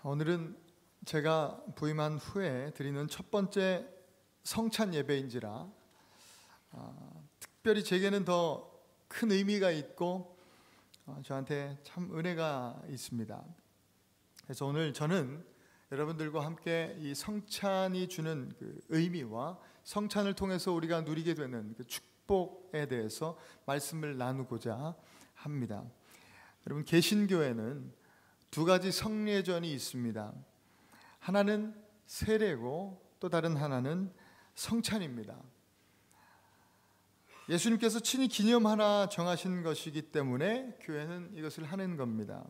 오늘은 제가 부임한 후에 드리는 첫 번째 성찬 예배인지라 특별히 제게는 더 큰 의미가 있고 저한테 참 은혜가 있습니다. 그래서 오늘 저는 여러분들과 함께 이 성찬이 주는 그 의미와 성찬을 통해서 우리가 누리게 되는 그 축복에 대해서 말씀을 나누고자 합니다. 여러분, 개신교에는 두 가지 성례전이 있습니다. 하나는 세례고 또 다른 하나는 성찬입니다. 예수님께서 친히 기념 하나 정하신 것이기 때문에 교회는 이것을 하는 겁니다.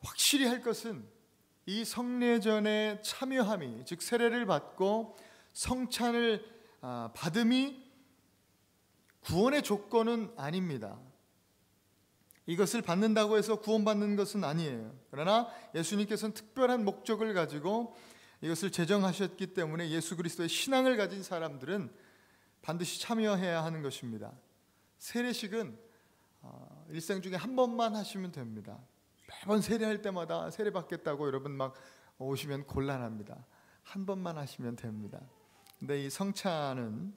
확실히 할 것은 이 성례전에 참여함이, 즉 세례를 받고 성찬을 받음이 구원의 조건은 아닙니다. 이것을 받는다고 해서 구원받는 것은 아니에요. 그러나 예수님께서는 특별한 목적을 가지고 이것을 제정하셨기 때문에 예수 그리스도의 신앙을 가진 사람들은 반드시 참여해야 하는 것입니다. 세례식은 일생 중에 한 번만 하시면 됩니다. 매번 세례할 때마다 세례 받겠다고 여러분 막 오시면 곤란합니다. 한 번만 하시면 됩니다. 근데 이 성찬은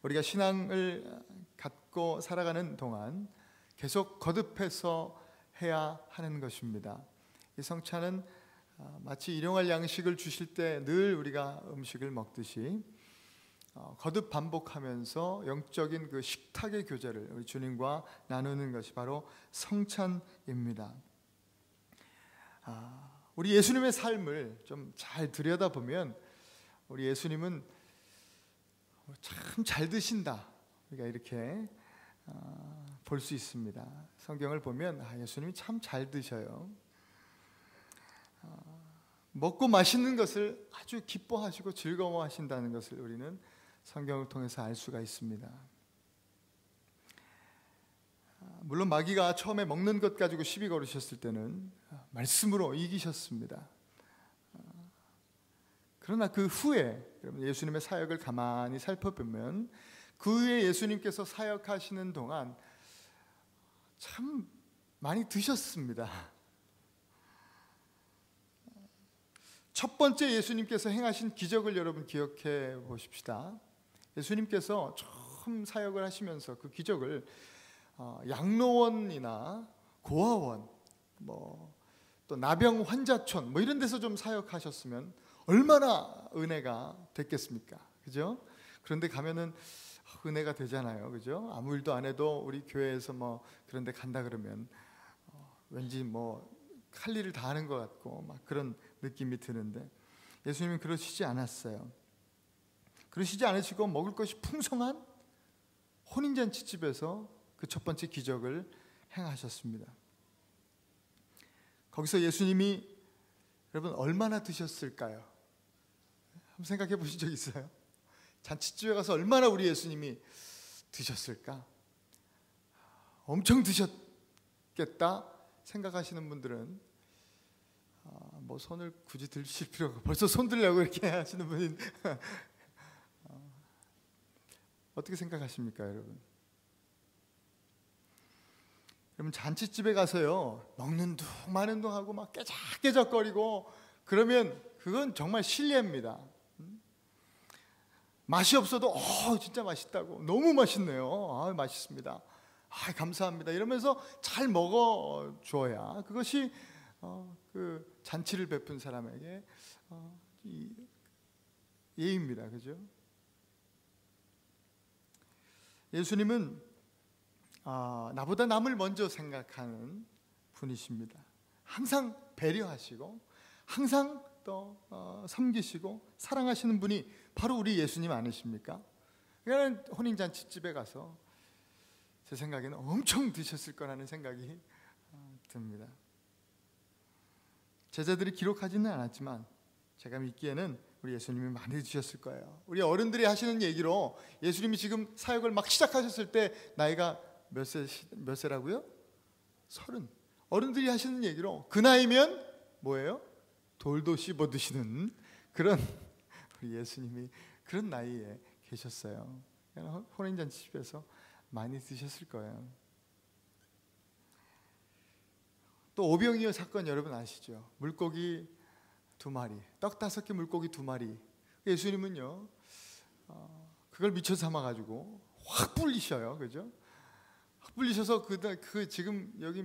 우리가 신앙을 갖고 살아가는 동안 계속 거듭해서 해야 하는 것입니다. 이 성찬은 마치 일용할 양식을 주실 때 늘 우리가 음식을 먹듯이 거듭 반복하면서 영적인 그 식탁의 교제를 우리 주님과 나누는 것이 바로 성찬입니다. 우리 예수님의 삶을 좀 잘 들여다보면 우리 예수님은 참 잘 드신다, 우리가 이렇게 볼 수 있습니다. 성경을 보면 예수님이 참 잘 드셔요. 먹고 마시는 것을 아주 기뻐하시고 즐거워하신다는 것을 우리는 성경을 통해서 알 수가 있습니다. 물론 마귀가 처음에 먹는 것 가지고 시비 걸으셨을 때는 말씀으로 이기셨습니다. 그러나 그 후에 예수님의 사역을 가만히 살펴보면 그 후에 예수님께서 사역하시는 동안 참 많이 드셨습니다. 첫 번째 예수님께서 행하신 기적을 여러분 기억해 보십시다. 예수님께서 처음 사역을 하시면서 그 기적을 양로원이나 고아원, 또 나병 환자촌 이런 데서 좀 사역하셨으면 얼마나 은혜가 됐겠습니까? 그죠? 그런데 가면은 은혜가 되잖아요. 그죠? 아무 일도 안 해도 우리 교회에서 그런 데 간다 그러면 왠지 할 일을 다 하는 것 같고 막 그런 느낌이 드는데 예수님은 그러시지 않았어요. 그러시지 않으시고 먹을 것이 풍성한 혼인잔치집에서 그 첫 번째 기적을 행하셨습니다. 거기서 예수님이 여러분 얼마나 드셨을까요? 한번 생각해 보신 적 있어요? 잔치집에 가서 얼마나 우리 예수님이 드셨을까? 엄청 드셨겠다 생각하시는 분들은 손을 굳이 들실 필요가, 벌써 손 들려고 이렇게 하시는 분이 어떻게 생각하십니까, 여러분? 여러분, 잔치집에 가서요 먹는 둥 마는 둥 하고 막 깨작깨작거리고 그러면 그건 정말 실례입니다. 맛이 없어도 진짜 맛있다고, 너무 맛있네요, 맛있습니다, 감사합니다 이러면서 잘 먹어줘야 그것이 그 잔치를 베푼 사람에게 예의입니다. 그죠? 예수님은 나보다 남을 먼저 생각하는 분이십니다. 항상 배려하시고 항상 또 섬기시고 사랑하시는 분이 바로 우리 예수님 아니십니까? 그러니까 혼인잔치집에 가서 제 생각에는 엄청 드셨을 거라는 생각이 듭니다. 제자들이 기록하지는 않았지만 제가 믿기에는 우리 예수님이 많이 드셨을 거예요. 우리 어른들이 하시는 얘기로 예수님이 지금 사역을 막 시작하셨을 때 나이가 몇 세라고요? 30. 어른들이 하시는 얘기로 그 나이면 뭐예요? 돌도 씹어 드시는 그런 우리 예수님이 그런 나이에 계셨어요. 혼인잔치집에서 많이 드셨을 거예요. 또 오병이어 사건 여러분 아시죠? 물고기 2마리, 떡 5개, 물고기 2마리. 예수님은요, 그걸 미쳐 삼아가지고 확 불리셔요, 그죠? 확 불리셔서 그 지금 여기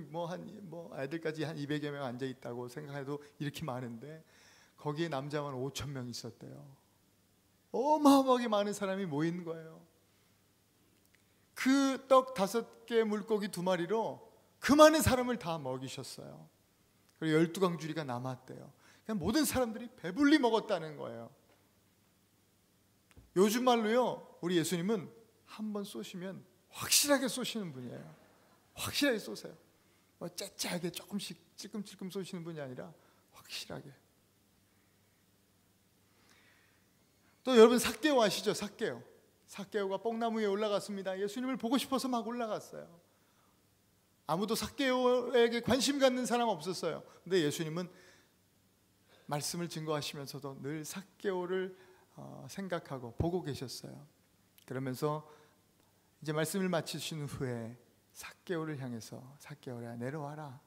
애들까지 한 200여 명 앉아 있다고 생각해도 이렇게 많은데 거기에 남자만 5천 명 있었대요. 어마어마하게 많은 사람이 모인 거예요. 그 떡 5개, 물고기 2마리로 그 많은 사람을 다 먹이셨어요. 그리고 12광주리가 남았대요. 그냥 모든 사람들이 배불리 먹었다는 거예요. 요즘 말로요, 우리 예수님은 한번 쏘시면 확실하게 쏘시는 분이에요. 확실하게 쏘세요. 째째하게 조금씩 찔끔찔끔 쏘시는 분이 아니라 확실하게. 또 여러분 삭개오 아시죠? 삭개오가 뽕나무 위에 올라갔습니다. 예수님을 보고 싶어서 막 올라갔어요. 아무도 삭개오에게 관심 갖는 사람 없었어요. 근데 예수님은 말씀을 증거하시면서도 늘 삭개오를 생각하고 보고 계셨어요. 그러면서 이제 말씀을 마치신 후에 삭개오를 향해서 삭개오야 내려와라.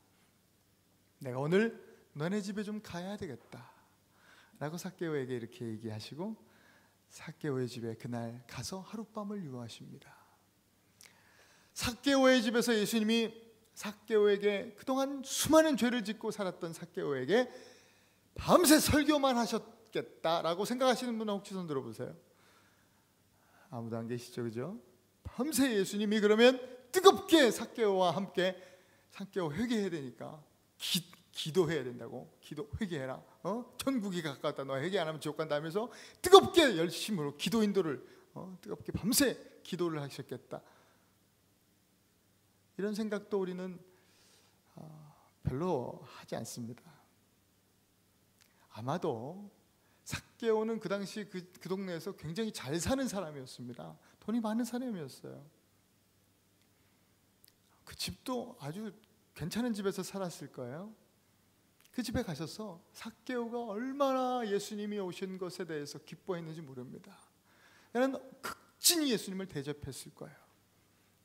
내가 오늘 너네 집에 좀 가야 되겠다 라고 삭개오에게 이렇게 얘기하시고 삭개오의 집에 그날 가서 하룻밤을 유하십니다. 삭개오의 집에서 예수님이 삭개오에게 그동안 수많은 죄를 짓고 살았던 삭개오에게 밤새 설교만 하셨겠다라고 생각하시는 분은 혹시 손 들어보세요. 아무도 안 계시죠, 그죠? 밤새 예수님이 그러면 뜨겁게 삭개오와 함께 삭개오 회개해야 되니까 기도해야 된다고. 기도 회개해라. 천국이 가까웠다. 너 회개 안 하면 지옥 간다면서 뜨겁게 열심으로 기도 인도를 뜨겁게 밤새 기도를 하셨겠다. 이런 생각도 우리는 별로 하지 않습니다. 아마도 삭개오는 그 당시 그 동네에서 굉장히 잘 사는 사람이었습니다. 돈이 많은 사람이었어요. 그 집도 아주 괜찮은 집에서 살았을 거예요. 그 집에 가셔서 삭개오가 얼마나 예수님이 오신 것에 대해서 기뻐했는지 모릅니다. 그는 극진히 예수님을 대접했을 거예요.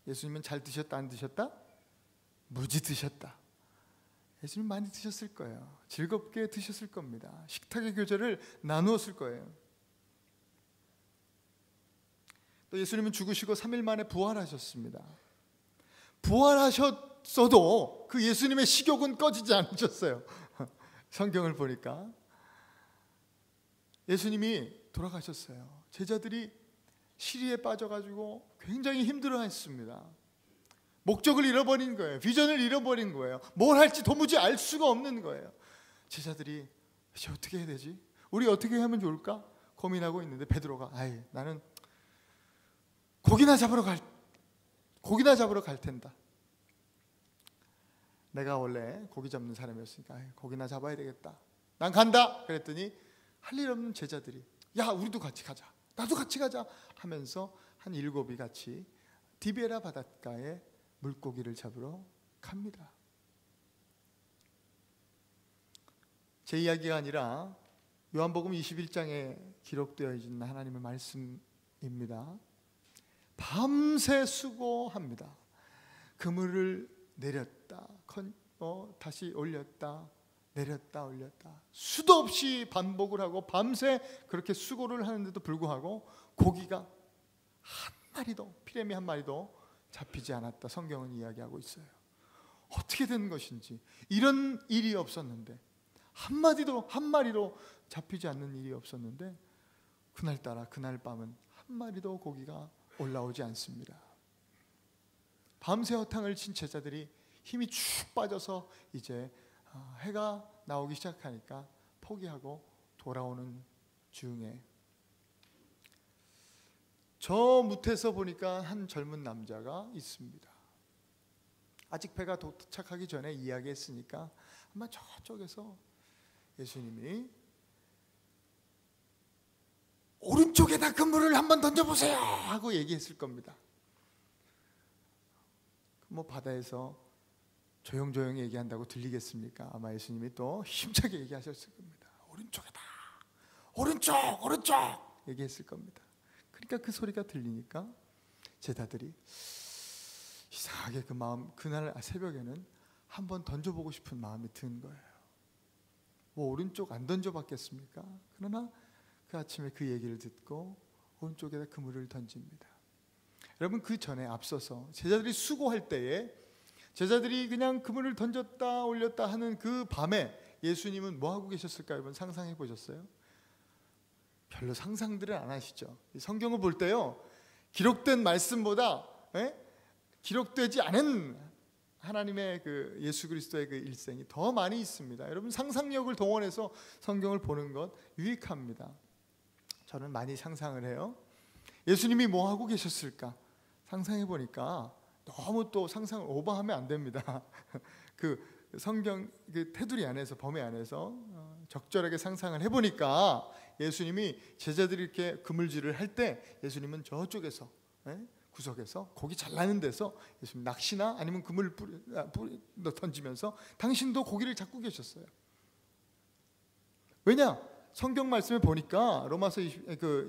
예수님은 잘 드셨다 안 드셨다? 무지 드셨다. 예수님 많이 드셨을 거예요. 즐겁게 드셨을 겁니다. 식탁의 교제를 나누었을 거예요. 또 예수님은 죽으시고 3일 만에 부활하셨습니다. 부활하셨어도 그 예수님의 식욕은 꺼지지 않으셨어요. 성경을 보니까 예수님이 돌아가셨어요. 제자들이 시리에 빠져가지고 굉장히 힘들어했습니다. 목적을 잃어버린 거예요. 비전을 잃어버린 거예요. 뭘 할지 도무지 알 수가 없는 거예요. 제자들이 이제 어떻게 해야 되지? 우리 어떻게 하면 좋을까? 고민하고 있는데 베드로가 나는 고기나 잡으러 갈 텐다. 내가 원래 고기 잡는 사람이었으니까 고기나 잡아야 되겠다. 난 간다. 그랬더니 할 일 없는 제자들이 야 우리도 같이 가자. 나도 같이 가자 하면서 한 7이 같이 디베라 바닷가에 물고기를 잡으러 갑니다. 제 이야기가 아니라 요한복음 21장에 기록되어 있는 하나님의 말씀입니다. 밤새 수고합니다. 그물을 내렸다 다시 올렸다 내렸다 올렸다 수도 없이 반복을 하고 밤새 그렇게 수고를 하는데도 불구하고 고기가 한 마리도 피레미 한 마리도 잡히지 않았다. 성경은 이야기하고 있어요. 어떻게 된 것인지 이런 일이 없었는데 한 마리도 잡히지 않는 일이 없었는데 그날따라 그날 밤은 한 마리도 고기가 올라오지 않습니다. 밤새 허탕을 친 제자들이 힘이 축 빠져서 이제 해가 나오기 시작하니까 포기하고 돌아오는 중에 저 밑에서 보니까 한 젊은 남자가 있습니다. 아직 배가 도착하기 전에 이야기했으니까 아마 저쪽에서 예수님이 오른쪽에다 그물을 한번 던져보세요 하고 얘기했을 겁니다. 바다에서 조용조용히 얘기한다고 들리겠습니까? 아마 예수님이 또 힘차게 얘기하셨을 겁니다. 오른쪽 얘기했을 겁니다. 그러니까 그 소리가 들리니까 제자들이 이상하게 그날 새벽에는 한번 던져보고 싶은 마음이 든 거예요. 뭐 오른쪽 안 던져봤겠습니까? 그러나 그 아침에 그 얘기를 듣고 오른쪽에다 그물을 던집니다. 여러분, 그 전에 앞서서 제자들이 수고할 때에 제자들이 그냥 그물을 던졌다 올렸다 하는 그 밤에 예수님은 뭐 하고 계셨을까요? 여러분, 상상해 보셨어요? 별로 상상들을 안 하시죠. 성경을 볼 때요, 기록된 말씀보다 기록되지 않은 하나님의 그 예수 그리스도의 그 일생이 더 많이 있습니다. 여러분, 상상력을 동원해서 성경을 보는 것 유익합니다. 저는 많이 상상을 해요. 예수님이 뭐 하고 계셨을까 상상해 보니까 너무 또 상상을 오버하면 안 됩니다. 그 성경 그 테두리 안에서, 범위 안에서 적절하게 상상을 해보니까 예수님이 제자들이 이렇게 그물질을 할 때 예수님은 저쪽에서 구석에서 고기 잘 나는 데서 예수님 낚시나 아니면 그물 던지면서 당신도 고기를 잡고 계셨어요. 왜냐? 성경 말씀에 보니까 로마서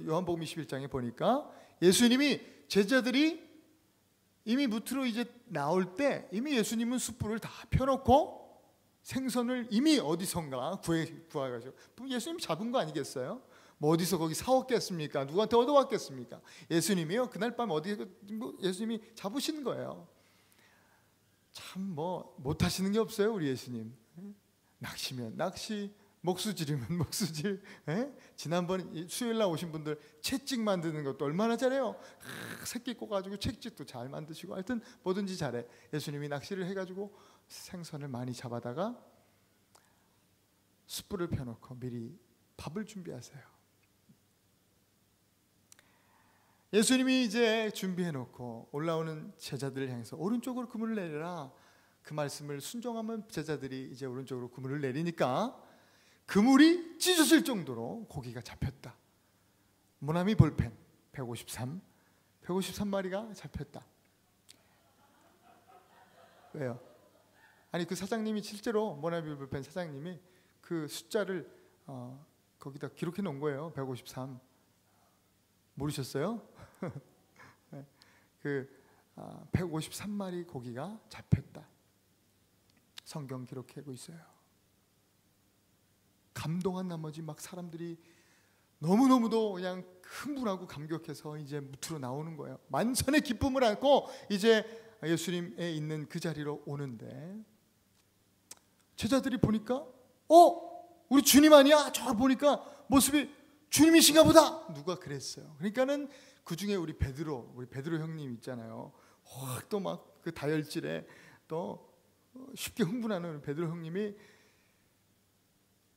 요한복음 21장에 보니까 예수님이 제자들이 이미 무트로 이제 나올 때 이미 예수님은 숯불을 다 펴놓고 생선을 이미 어디선가 구해가지고 예수님 잡은 거 아니겠어요? 뭐 어디서 거기 사왔겠습니까? 누구한테 얻어왔겠습니까? 예수님이요, 그날 밤 예수님이 잡으신 거예요. 참 뭐 못하시는 게 없어요, 우리 예수님. 낚시면 낚시, 목수질이면 목수질. 지난번 수요일날 오신 분들 채찍 만드는 것도 얼마나 잘해요. 새끼 꽂아가지고 채찍도 잘 만드시고, 하여튼 뭐든지 잘해. 예수님이 낚시를 해가지고 생선을 많이 잡아다가 숯불을 펴놓고 미리 밥을 준비하세요. 예수님이 이제 준비해놓고 올라오는 제자들을 향해서 오른쪽으로 그물을 내려라, 그 말씀을 순종하면 제자들이 이제 오른쪽으로 그물을 내리니까 그물이 찢어질 정도로 고기가 잡혔다. 모나미 볼펜 153마리가 잡혔다. 왜요? 아니, 그 사장님이 실제로 모나미 볼펜 사장님이 그 숫자를 거기다 기록해 놓은 거예요. 153. 모르셨어요? 그 153마리 고기가 잡혔다. 성경 기록하고 있어요. 감동한 나머지 막 사람들이 너무너무도 그냥 흥분하고 감격해서 이제 무트로 나오는 거예요. 만선의 기쁨을 안고 이제 예수님의 있는 그 자리로 오는데 제자들이 보니까 우리 주님 아니야? 저 보니까 모습이 주님이신가 보다. 누가 그랬어요. 그러니까는 그 중에 우리 베드로 형님 있잖아요. 확 또 막 그 다혈질에 또 쉽게 흥분하는 베드로 형님이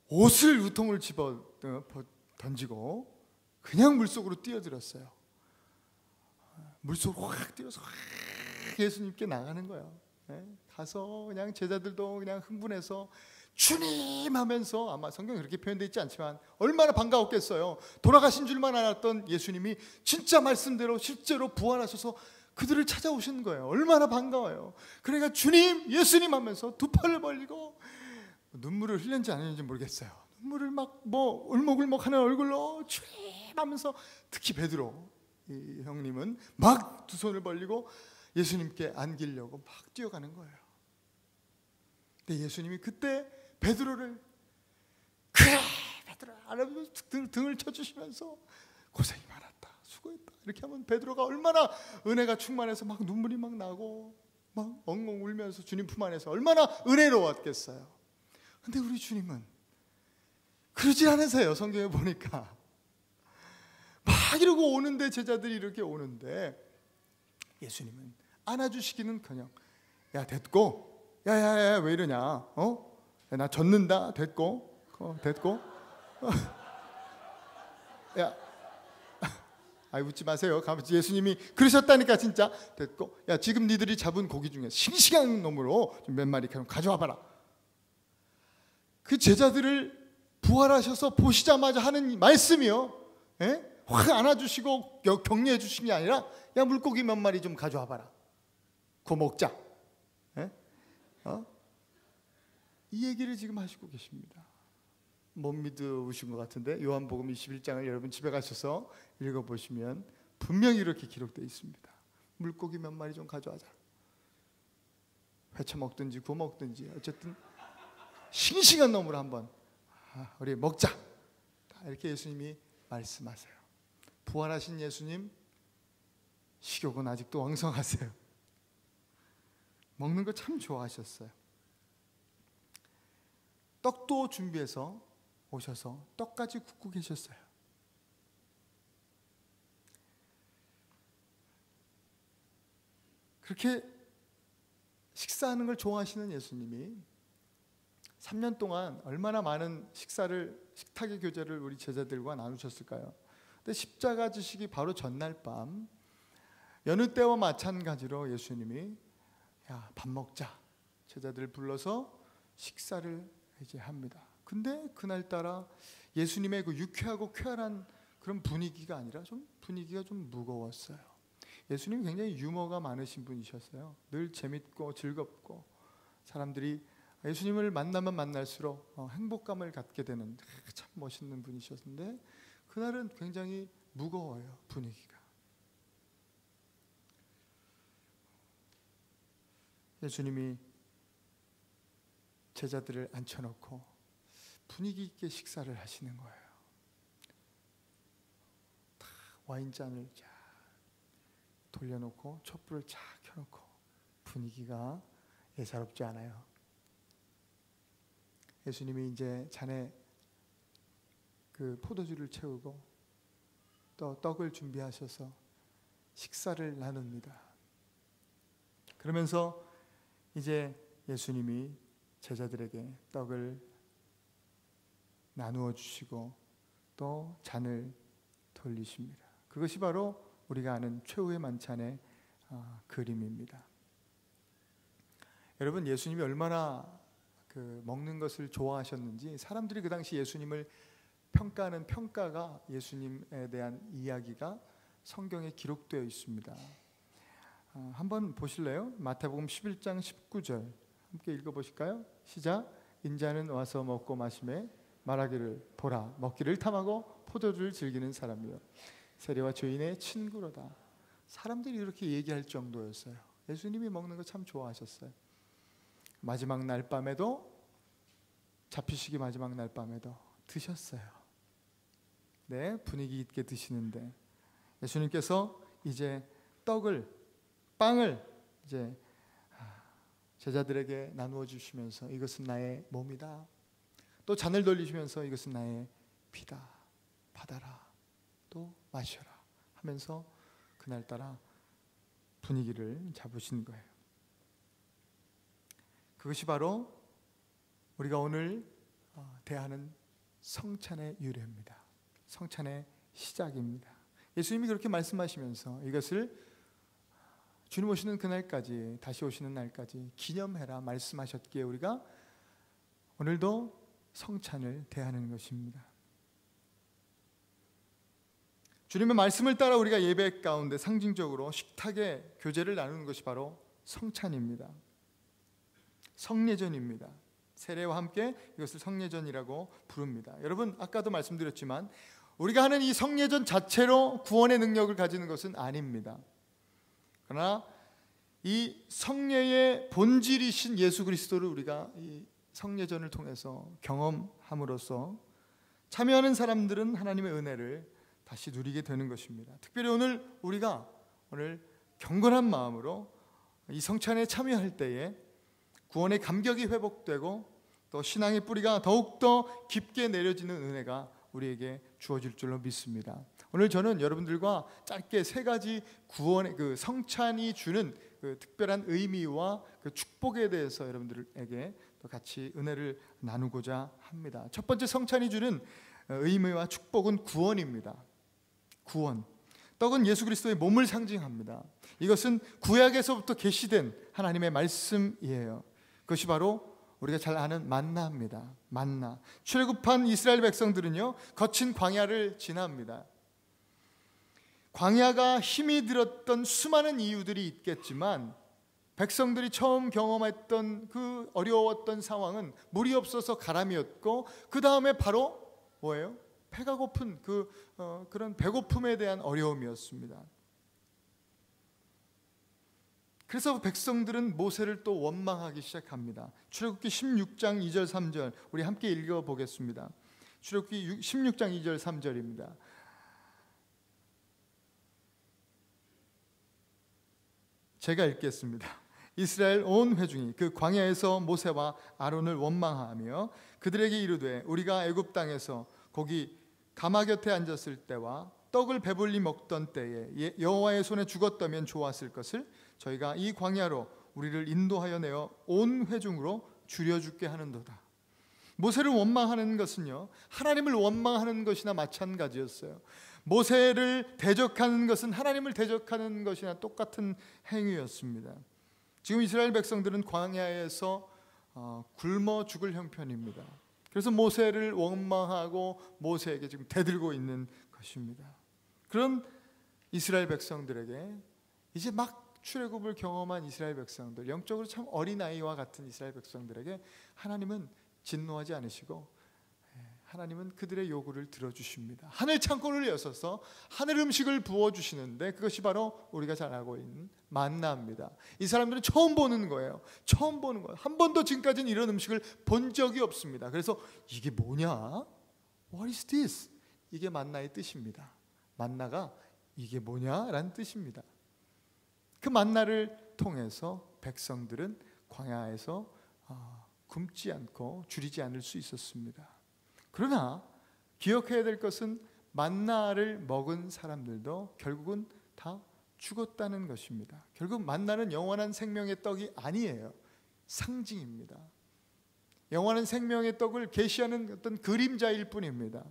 옷을 우통을 집어 던지고 그냥 물속으로 뛰어들었어요. 물속으로 확 뛰어서 확 예수님께 나가는 거예요. 가서 그냥 제자들도 그냥 흥분해서 주님 하면서, 아마 성경에 그렇게 표현되어 있지 않지만 얼마나 반가웠겠어요. 돌아가신 줄만 알았던 예수님이 진짜 말씀대로 실제로 부활하셔서 그들을 찾아오신 거예요. 얼마나 반가워요. 그러니까 주님, 예수님 하면서 두 팔을 벌리고 눈물을 흘렸는지 안 흘렸는지 모르겠어요. 눈물을 막 울먹울먹하는 얼굴로 주님 하면서, 특히 베드로 이 형님은 막 두 손을 벌리고 예수님께 안기려고 막 뛰어가는 거예요. 근데 예수님이 그때 베드로를 그래 베드로야 하면서 등을 쳐주시면서 고생이 많았다, 수고했다 이렇게 하면 베드로가 얼마나 은혜가 충만해서 막 눈물이 막 나고 막 엉엉 울면서 주님 품 안에서 얼마나 은혜로웠겠어요. 근데 우리 주님은 그러지 않으세요. 성경에 보니까 막 이러고 오는데, 제자들이 이렇게 오는데 예수님은 안아주시기는커녕 야 됐고, 야야야 왜 이러냐, 나 젖는다, 됐고, 야, 웃지 마세요. 예수님이 그러셨다니까 진짜. 됐고, 야 지금 니들이 잡은 고기 중에 싱싱한 놈으로 몇 마리 가져와 봐라. 그 제자들을 부활하셔서 보시자마자 하는 말씀이요, 확 안아주시고 격려해 주신 게 아니라 야 물고기 몇 마리 좀 가져와 봐라, 그거 먹자. 이 얘기를 지금 하시고 계십니다. 못 믿으신 것 같은데 요한복음 21장을 여러분 집에 가셔서 읽어보시면 분명히 이렇게 기록되어 있습니다. 물고기 몇 마리 좀 가져와자. 회쳐 먹든지 구워 먹든지 어쨌든 싱싱한 놈으로 한번 우리 먹자. 이렇게 예수님이 말씀하세요. 부활하신 예수님 식욕은 아직도 왕성하세요. 먹는 거 참 좋아하셨어요. 떡도 준비해서 오셔서 떡까지 굽고 계셨어요. 그렇게 식사하는 걸 좋아하시는 예수님이 3년 동안 얼마나 많은 식탁의 교제를 우리 제자들과 나누셨을까요? 근데 십자가 지시기 바로 전날 밤 여느 때와 마찬가지로 예수님이 야, 밥 먹자. 제자들을 불러서 식사를 이제 합니다. 근데 그날따라 예수님의 그 유쾌하고 쾌활한 그런 분위기가 아니라 분위기가 좀 무거웠어요. 예수님이 굉장히 유머가 많으신 분이셨어요. 늘 재밌고 즐겁고 사람들이 예수님을 만나면 만날수록 행복감을 갖게 되는 참 멋있는 분이셨는데 그날은 굉장히 무거워요. 분위기가. 예수님이 제자들을 앉혀놓고 분위기 있게 식사를 하시는 거예요. 다 와인잔을 쫙 돌려놓고 촛불을 쫙 켜놓고 분위기가 예사롭지 않아요. 예수님이 이제 잔에 그 포도주를 채우고 또 떡을 준비하셔서 식사를 나눕니다. 그러면서 이제 예수님이 제자들에게 떡을 나누어 주시고 또 잔을 돌리십니다. 그것이 바로 우리가 아는 최후의 만찬의 그림입니다. 여러분, 예수님이 얼마나 먹는 것을 좋아하셨는지 사람들이 그 당시 예수님을 평가하는 평가가 예수님에 대한 이야기가 성경에 기록되어 있습니다. 한번 보실래요? 마태복음 11장 19절 함께 읽어보실까요? 시작. 인자는 와서 먹고 마시매 말하기를 보라 먹기를 탐하고 포도주를 즐기는 사람이요 세리와 죄인의 친구로다. 사람들이 이렇게 얘기할 정도였어요. 예수님이 먹는 거 참 좋아하셨어요. 마지막 날 밤에도 잡히시기 마지막 날 밤에도 드셨어요. 네, 분위기 있게 드시는데 예수님께서 이제 빵을 이제 제자들에게 나누어 주시면서 이것은 나의 몸이다. 또 잔을 돌리시면서 이것은 나의 피다. 받아라. 또 마셔라. 하면서 그날따라 분위기를 잡으신 거예요. 그것이 바로 우리가 오늘 대하는 성찬의 유래입니다. 성찬의 시작입니다. 예수님이 그렇게 말씀하시면서 이것을 주님 오시는 그날까지, 다시 오시는 날까지 기념해라 말씀하셨기에 우리가 오늘도 성찬을 대하는 것입니다. 주님의 말씀을 따라 우리가 예배 가운데 상징적으로 식탁의 교제를 나누는 것이 바로 성찬입니다. 성례전입니다. 세례와 함께 이것을 성례전이라고 부릅니다. 여러분, 아까도 말씀드렸지만 우리가 하는 이 성례전 자체로 구원의 능력을 가지는 것은 아닙니다. 그러나 이 성례의 본질이신 예수 그리스도를 우리가 이 성례전을 통해서 경험함으로써 참여하는 사람들은 하나님의 은혜를 다시 누리게 되는 것입니다. 특별히 우리가 오늘 경건한 마음으로 이 성찬에 참여할 때에 구원의 감격이 회복되고 또 신앙의 뿌리가 더욱더 깊게 내려지는 은혜가 우리에게 주어질 줄로 믿습니다. 오늘 저는 여러분들과 짧게 세 가지 구원의 그 성찬이 주는 그 특별한 의미와 그 축복에 대해서 여러분들에게 또 같이 은혜를 나누고자 합니다. 첫 번째, 성찬이 주는 의미와 축복은 구원입니다. 구원. 떡은 예수 그리스도의 몸을 상징합니다. 이것은 구약에서부터 계시된 하나님의 말씀이에요. 그것이 바로 우리가 잘 아는 만나입니다. 만나. 출애굽한 이스라엘 백성들은요, 거친 광야를 지납니다. 광야가 힘이 들었던 수많은 이유들이 있겠지만 백성들이 처음 경험했던 그 어려웠던 상황은 물이 없어서 가람이었고 그 다음에 바로 뭐예요? 배가 고픈 그런 배고픔에 대한 어려움이었습니다. 그래서 백성들은 모세를 또 원망하기 시작합니다. 출애굽기 16장 2절 3절 우리 함께 읽어보겠습니다. 출애굽기 16장 2절 3절입니다. 제가 읽겠습니다. 이스라엘 온 회중이 그 광야에서 모세와 아론을 원망하며 그들에게 이르되 우리가 애굽 땅에서 거기 가마 곁에 앉았을 때와 떡을 배불리 먹던 때에 여호와의 손에 죽었다면 좋았을 것을 저희가 이 광야로 우리를 인도하여 내어 온 회중으로 줄여죽게 하는도다. 모세를 원망하는 것은요, 하나님을 원망하는 것이나 마찬가지였어요. 모세를 대적하는 것은 하나님을 대적하는 것이나 똑같은 행위였습니다. 지금 이스라엘 백성들은 광야에서 굶어 죽을 형편입니다. 그래서 모세를 원망하고 모세에게 지금 대들고 있는 것입니다. 그런 이스라엘 백성들에게 이제 막 출애굽을 경험한 이스라엘 백성들, 영적으로 참 어린아이와 같은 이스라엘 백성들에게 하나님은 진노하지 않으시고 하나님은 그들의 요구를 들어주십니다. 하늘 창고를 여셔서 하늘 음식을 부어주시는데 그것이 바로 우리가 잘 알고 있는 만나입니다. 이 사람들은 처음 보는 거예요. 처음 보는 거예요. 한 번도 지금까지는 이런 음식을 본 적이 없습니다. 그래서 이게 뭐냐? What is this? 이게 만나의 뜻입니다. 만나가 이게 뭐냐? 라는 뜻입니다. 그 만나를 통해서 백성들은 광야에서 굶지 않고 줄이지 않을 수 있었습니다. 그러나 기억해야 될 것은 만나를 먹은 사람들도 결국은 다 죽었다는 것입니다. 결국 만나는 영원한 생명의 떡이 아니에요. 상징입니다. 영원한 생명의 떡을 계시하는 어떤 그림자일 뿐입니다.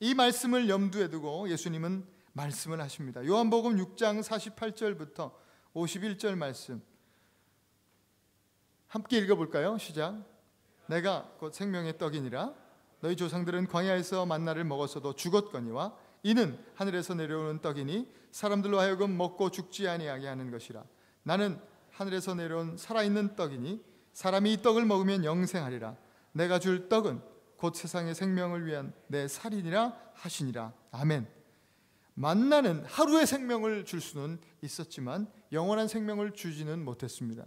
이 말씀을 염두에 두고 예수님은 말씀을 하십니다. 요한복음 6장 48절부터 51절 말씀 함께 읽어볼까요? 시작. 내가 곧 생명의 떡이니라. 너희 조상들은 광야에서 만나를 먹었어도 죽었거니와 이는 하늘에서 내려오는 떡이니 사람들로 하여금 먹고 죽지 아니하게 하는 것이라. 나는 하늘에서 내려온 살아있는 떡이니 사람이 이 떡을 먹으면 영생하리라. 내가 줄 떡은 곧 세상의 생명을 위한 내 살이니라 하시니라. 아멘. 만나는 하루의 생명을 줄 수는 있었지만 영원한 생명을 주지는 못했습니다.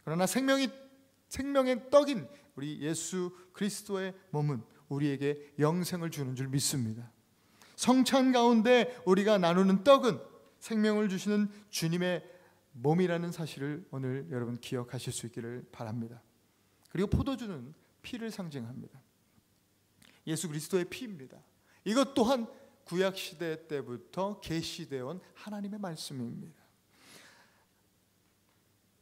그러나 생명의 떡인 우리 예수 그리스도의 몸은 우리에게 영생을 주는 줄 믿습니다. 성찬 가운데 우리가 나누는 떡은 생명을 주시는 주님의 몸이라는 사실을 오늘 여러분 기억하실 수 있기를 바랍니다. 그리고 포도주는 피를 상징합니다. 예수 그리스도의 피입니다. 이것 또한 구약시대 때부터 계시되어 온 하나님의 말씀입니다.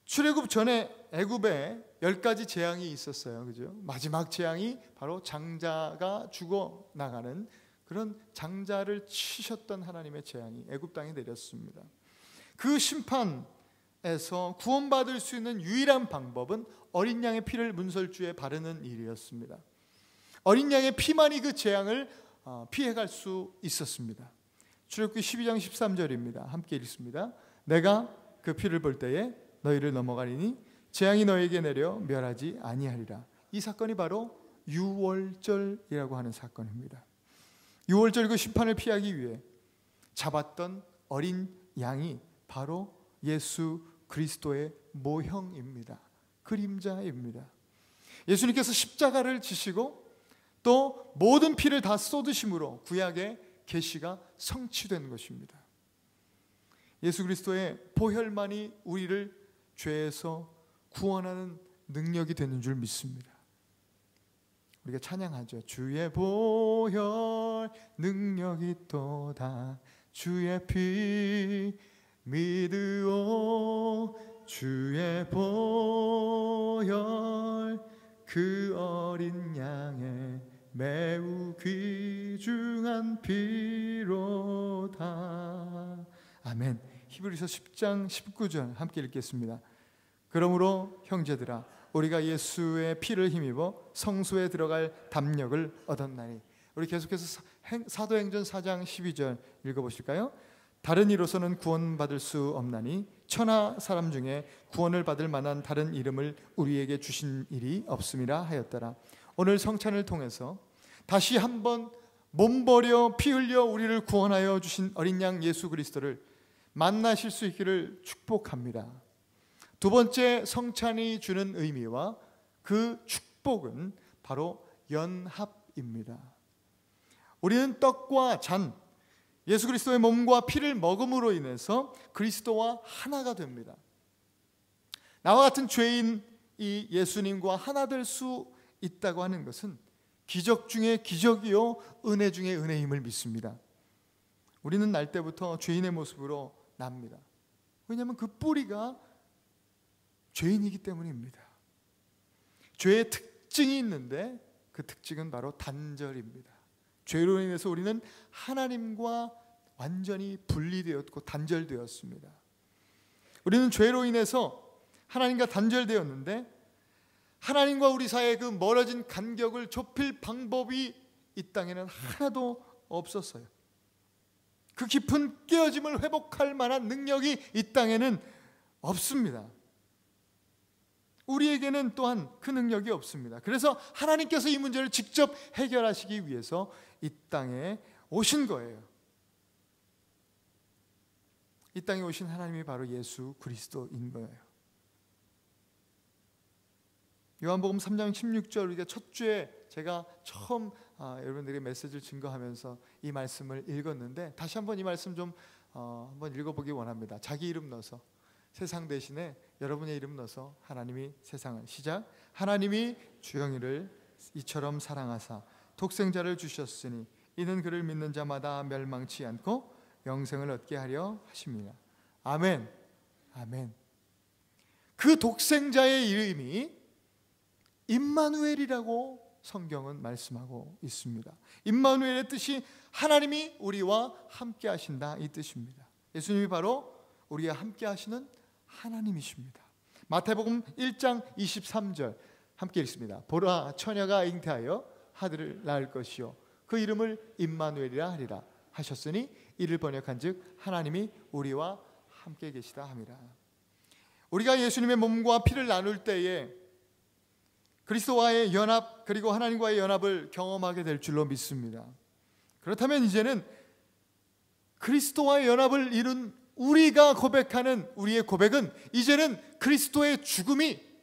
출애굽 전에 애굽에 10가지 재앙이 있었어요. 그죠? 마지막 재앙이 바로 장자가 죽어나가는 그런 장자를 치셨던 하나님의 재앙이 애굽 땅에 내렸습니다. 그 심판에서 구원받을 수 있는 유일한 방법은 어린 양의 피를 문설주에 바르는 일이었습니다. 어린 양의 피만이 그 재앙을 피해갈 수 있었습니다. 출애굽기 12장 13절입니다. 함께 읽습니다. 내가 그 피를 볼 때에 너희를 넘어가리니 재앙이 너희에게 내려 멸하지 아니하리라. 이 사건이 바로 유월절이라고 하는 사건입니다. 유월절 그 심판을 피하기 위해 잡았던 어린 양이 바로 예수 그리스도의 모형입니다. 그림자입니다. 예수님께서 십자가를 지시고 또 모든 피를 다 쏟으심으로 구약의 계시가 성취된 것입니다. 예수 그리스도의 보혈만이 우리를 죄에서 구원하는 능력이 되는 줄 믿습니다. 우리가 찬양하죠. 주의 보혈 능력이 또다 주의 피 믿으오 주의 보혈 그 어린 양의 매우 귀중한 피로다. 아멘. 히브리서 10장 19절 함께 읽겠습니다. 그러므로 형제들아 우리가 예수의 피를 힘입어 성소에 들어갈 담력을 얻었나니. 우리 계속해서 사도행전 4장 12절 읽어보실까요? 다른 이로서는 구원받을 수 없나니 천하 사람 중에 구원을 받을 만한 다른 이름을 우리에게 주신 일이 없음이라 하였더라. 오늘 성찬을 통해서 다시 한번 몸 버려 피 흘려 우리를 구원하여 주신 어린 양 예수 그리스도를 만나실 수 있기를 축복합니다. 두 번째 성찬이 주는 의미와 그 축복은 바로 연합입니다. 우리는 떡과 잔, 예수 그리스도의 몸과 피를 먹음으로 인해서 그리스도와 하나가 됩니다. 나와 같은 죄인이 예수님과 하나 될 수 있다고 하는 것은 기적 중에 기적이요 은혜 중에 은혜임을 믿습니다. 우리는 날 때부터 죄인의 모습으로 납니다. 왜냐하면 그 뿌리가 죄인이기 때문입니다. 죄의 특징이 있는데 그 특징은 바로 단절입니다. 죄로 인해서 우리는 하나님과 완전히 분리되었고 단절되었습니다. 우리는 죄로 인해서 하나님과 단절되었는데 하나님과 우리 사이의 그 멀어진 간격을 좁힐 방법이 이 땅에는 하나도 없었어요. 그 깊은 깨어짐을 회복할 만한 능력이 이 땅에는 없습니다. 우리에게는 또한 그 능력이 없습니다. 그래서 하나님께서 이 문제를 직접 해결하시기 위해서 이 땅에 오신 거예요. 이 땅에 오신 하나님이 바로 예수 그리스도인 거예요. 요한복음 3장 16절, 우리가 첫 주에 제가 처음 여러분들에게 메시지를 증거하면서 이 말씀을 읽었는데 다시 한번 이 말씀 좀 한번 읽어보기 원합니다. 자기 이름 넣어서, 세상 대신에 여러분의 이름 넣어서 하나님이 세상을, 시작. 하나님이 주영이를 이처럼 사랑하사 독생자를 주셨으니 이는 그를 믿는 자마다 멸망치 않고 영생을 얻게 하려 하십니다. 아멘. 아멘. 그 독생자의 이름이 임마누엘이라고 성경은 말씀하고 있습니다. 임마누엘의 뜻이 하나님이 우리와 함께 하신다, 이 뜻입니다. 예수님이 바로 우리와 함께 하시는 하나님이십니다. 마태복음 1장 23절 함께 읽습니다. 보라, 처녀가 잉태하여 아들을 낳을 것이요 그 이름을 임마누엘이라 하리라 하셨으니 이를 번역한즉 하나님이 우리와 함께 계시다 함이라. 우리가 예수님의 몸과 피를 나눌 때에 그리스도와의 연합, 그리고 하나님과의 연합을 경험하게 될 줄로 믿습니다. 그렇다면 이제는 그리스도와의 연합을 이룬 우리가 고백하는 우리의 고백은 이제는 그리스도의 죽음이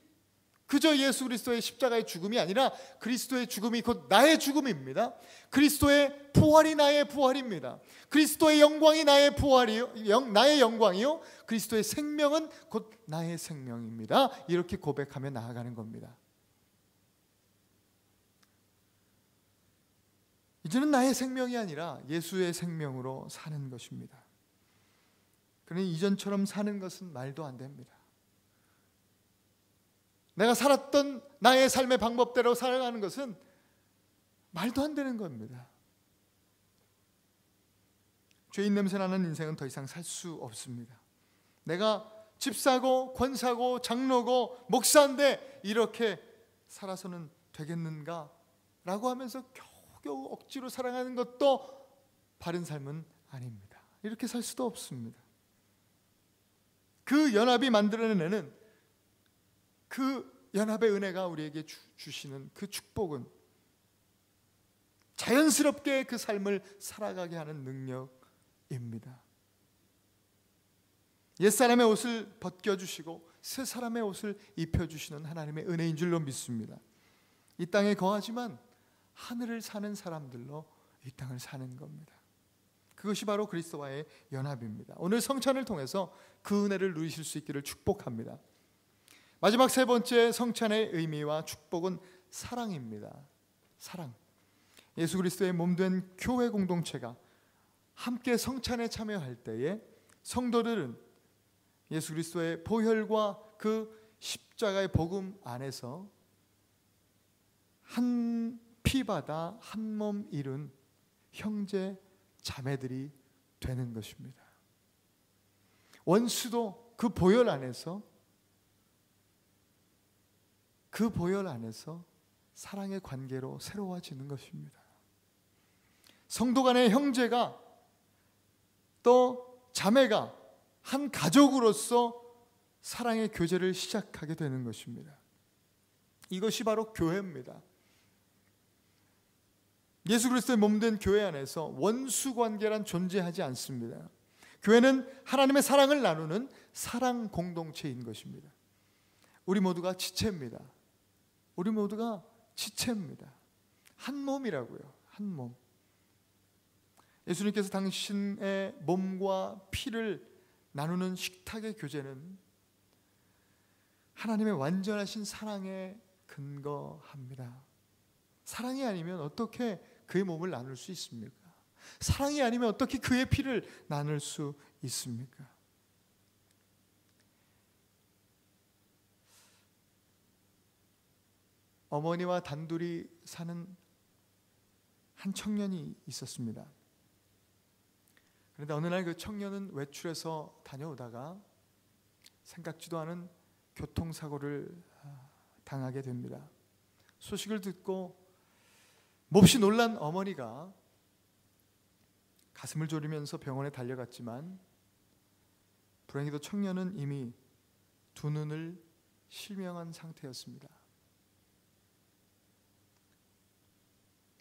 그저 예수 그리스도의 십자가의 죽음이 아니라 그리스도의 죽음이 곧 나의 죽음입니다. 그리스도의 부활이 나의 부활입니다. 그리스도의 영광이 나의 부활이요, 나의 영광이요, 그리스도의 생명은 곧 나의 생명입니다. 이렇게 고백하며 나아가는 겁니다. 이제는 나의 생명이 아니라 예수의 생명으로 사는 것입니다. 그러니 이전처럼 사는 것은 말도 안 됩니다. 내가 살았던 나의 삶의 방법대로 살아가는 것은 말도 안 되는 겁니다. 죄인 냄새나는 인생은 더 이상 살 수 없습니다. 내가 집사고 권사고 장로고 목사인데 이렇게 살아서는 되겠는가? 라고 하면서 겨우 억지로 살아가는 것도 바른 삶은 아닙니다. 이렇게 살 수도 없습니다. 그 연합이 만들어내는 그 연합의 은혜가 우리에게 주시는 그 축복은 자연스럽게 그 삶을 살아가게 하는 능력입니다. 옛사람의 옷을 벗겨주시고 새 사람의 옷을 입혀주시는 하나님의 은혜인 줄로 믿습니다. 이 땅에 거하지만 하늘을 사는 사람들로 이 땅을 사는 겁니다. 그것이 바로 그리스도와의 연합입니다. 오늘 성찬을 통해서 그 은혜를 누리실 수 있기를 축복합니다. 마지막 세 번째 성찬의 의미와 축복은 사랑입니다. 사랑. 예수 그리스도의 몸된 교회 공동체가 함께 성찬에 참여할 때에 성도들은 예수 그리스도의 보혈과 그 십자가의 복음 안에서 한 피바다 한 몸 이룬 형제 자매들이 되는 것입니다. 원수도 그 보혈 안에서 사랑의 관계로 새로워지는 것입니다. 성도 간의 형제가 또 자매가 한 가족으로서 사랑의 교제를 시작하게 되는 것입니다. 이것이 바로 교회입니다. 예수 그리스도의 몸된 교회 안에서 원수 관계란 존재하지 않습니다. 교회는 하나님의 사랑을 나누는 사랑 공동체인 것입니다. 우리 모두가 지체입니다. 우리 모두가 지체입니다. 한 몸이라고요. 한 몸. 예수님께서 당신의 몸과 피를 나누는 식탁의 교제는 하나님의 완전하신 사랑에 근거합니다. 사랑이 아니면 어떻게 그의 몸을 나눌 수 있습니까? 사랑이 아니면 어떻게 그의 피를 나눌 수 있습니까? 어머니와 단둘이 사는 한 청년이 있었습니다. 그런데 어느 날 그 청년은 외출해서 다녀오다가 생각지도 않은 교통사고를 당하게 됩니다. 소식을 듣고 몹시 놀란 어머니가 가슴을 졸이면서 병원에 달려갔지만 불행히도 청년은 이미 두 눈을 실명한 상태였습니다.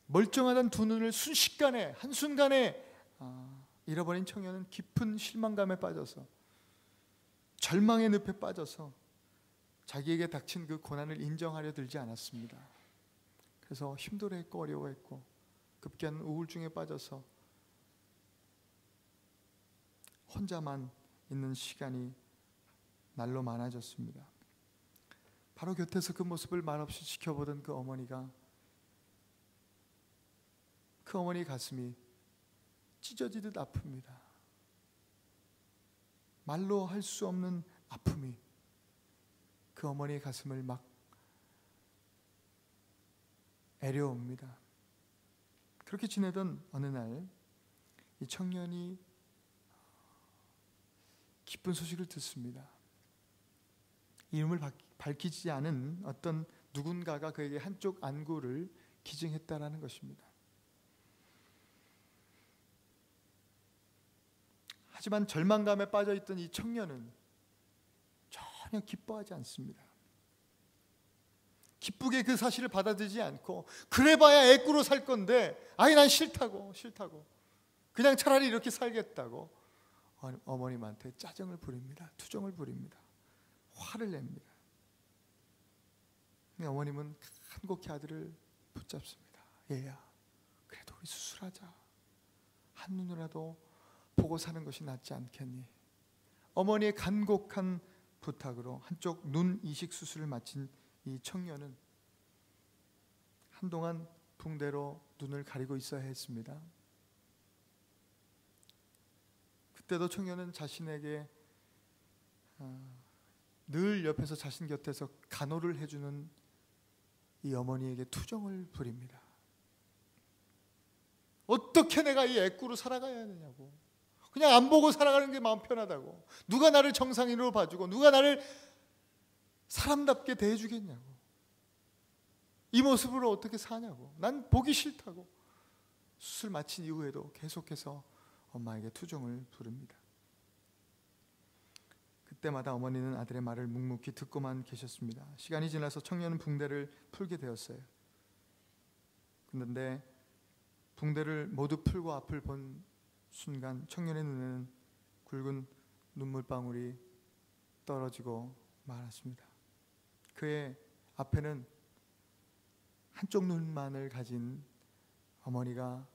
멀쩡하던 두 눈을 순식간에 한순간에 잃어버린 청년은 깊은 실망감에 빠져서 절망의 늪에 빠져서 자기에게 닥친 그 고난을 인정하려 들지 않았습니다. 그래서 힘들어했고 어려워했고 급기야는 우울증에 빠져서 혼자만 있는 시간이 날로 많아졌습니다. 바로 곁에서 그 모습을 말없이 지켜보던 그 어머니가 그 어머니 가슴이 찢어지듯 아픕니다. 말로 할 수 없는 아픔이 그 어머니의 가슴을 막 애려옵니다. 그렇게 지내던 어느 날 이 청년이 기쁜 소식을 듣습니다. 이름을 밝히지 않은 어떤 누군가가 그에게 한쪽 안구를 기증했다라는 것입니다. 하지만 절망감에 빠져있던 이 청년은 전혀 기뻐하지 않습니다. 기쁘게 그 사실을 받아들이지 않고 그래봐야 애꾸로 살 건데 아이 난 싫다고 그냥 차라리 이렇게 살겠다고 어머님한테 짜증을 부립니다. 투정을 부립니다. 화를 냅니다. 어머님은 간곡히 아들을 붙잡습니다. 얘야 그래도 우리 수술하자. 한눈이라도 보고 사는 것이 낫지 않겠니? 어머니의 간곡한 부탁으로 한쪽 눈 이식 수술을 마친 이 청년은 한동안 붕대로 눈을 가리고 있어야 했습니다. 그때도 청년은 자신에게 늘 옆에서 자신 곁에서 간호를 해주는 이 어머니에게 투정을 부립니다. 어떻게 내가 이 애꾸로 살아가야 되냐고. 그냥 안 보고 살아가는 게 마음 편하다고. 누가 나를 정상인으로 봐주고 누가 나를 사람답게 대해주겠냐고. 이 모습으로 어떻게 사냐고. 난 보기 싫다고. 수술 마친 이후에도 계속해서 엄마에게 투정을 부릅니다. 그때마다 어머니는 아들의 말을 묵묵히 듣고만 계셨습니다. 시간이 지나서 청년은 붕대를 풀게 되었어요. 그런데 붕대를 모두 풀고 앞을 본 순간 청년의 눈에는 굵은 눈물방울이 떨어지고 말았습니다. 그의 앞에는 한쪽 눈만을 가진 어머니가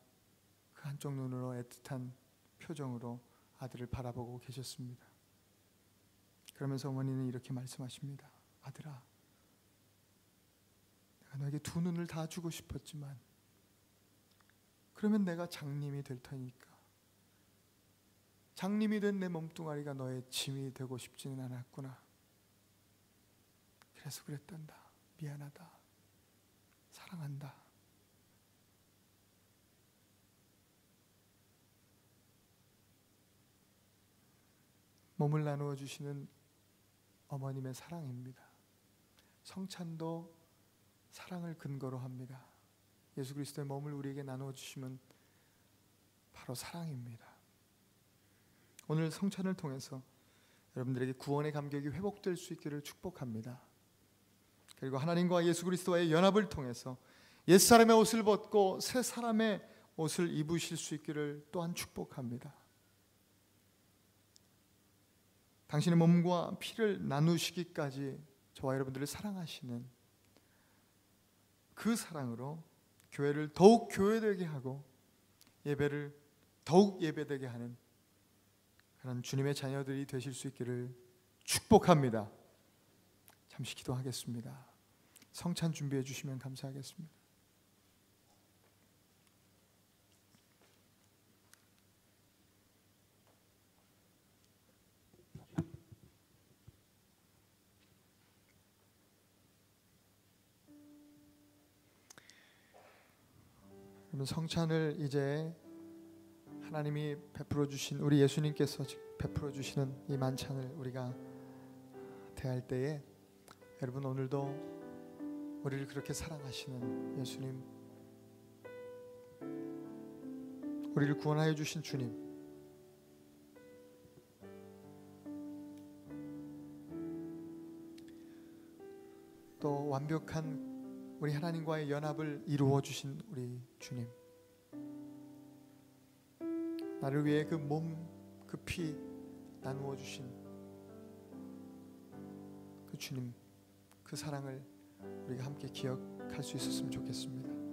그 한쪽 눈으로 애틋한 표정으로 아들을 바라보고 계셨습니다. 그러면서 어머니는 이렇게 말씀하십니다. 아들아, 내가 너에게 두 눈을 다 주고 싶었지만 그러면 내가 장님이 될 테니까 장님이 된 내 몸뚱아리가 너의 짐이 되고 싶지는 않았구나. 그래서 그랬단다. 미안하다. 사랑한다. 몸을 나누어 주시는 어머님의 사랑입니다. 성찬도 사랑을 근거로 합니다. 예수 그리스도의 몸을 우리에게 나누어 주시면 바로 사랑입니다. 오늘 성찬을 통해서 여러분들에게 구원의 감격이 회복될 수 있기를 축복합니다. 그리고 하나님과 예수 그리스도와의 연합을 통해서 옛사람의 옷을 벗고 새 사람의 옷을 입으실 수 있기를 또한 축복합니다. 당신의 몸과 피를 나누시기까지 저와 여러분들을 사랑하시는 그 사랑으로 교회를 더욱 교회되게 하고 예배를 더욱 예배되게 하는 그런 주님의 자녀들이 되실 수 있기를 축복합니다. 잠시 기도하겠습니다. 성찬 준비해 주시면 감사하겠습니다. 그러면 성찬을 이제 하나님이 베풀어 주신 우리 예수님께서 베풀어 주시는 이 만찬을 우리가 대할 때에 여러분 오늘도 우리를 그렇게 사랑하시는 예수님, 우리를 구원하여 주신 주님, 또 완벽한 우리 하나님과의 연합을 이루어 주신 우리 주님, 나를 위해 그 몸, 그 피 나누어 주신 그 주님, 그 사랑을 우리가 함께 기억할 수 있었으면 좋겠습니다.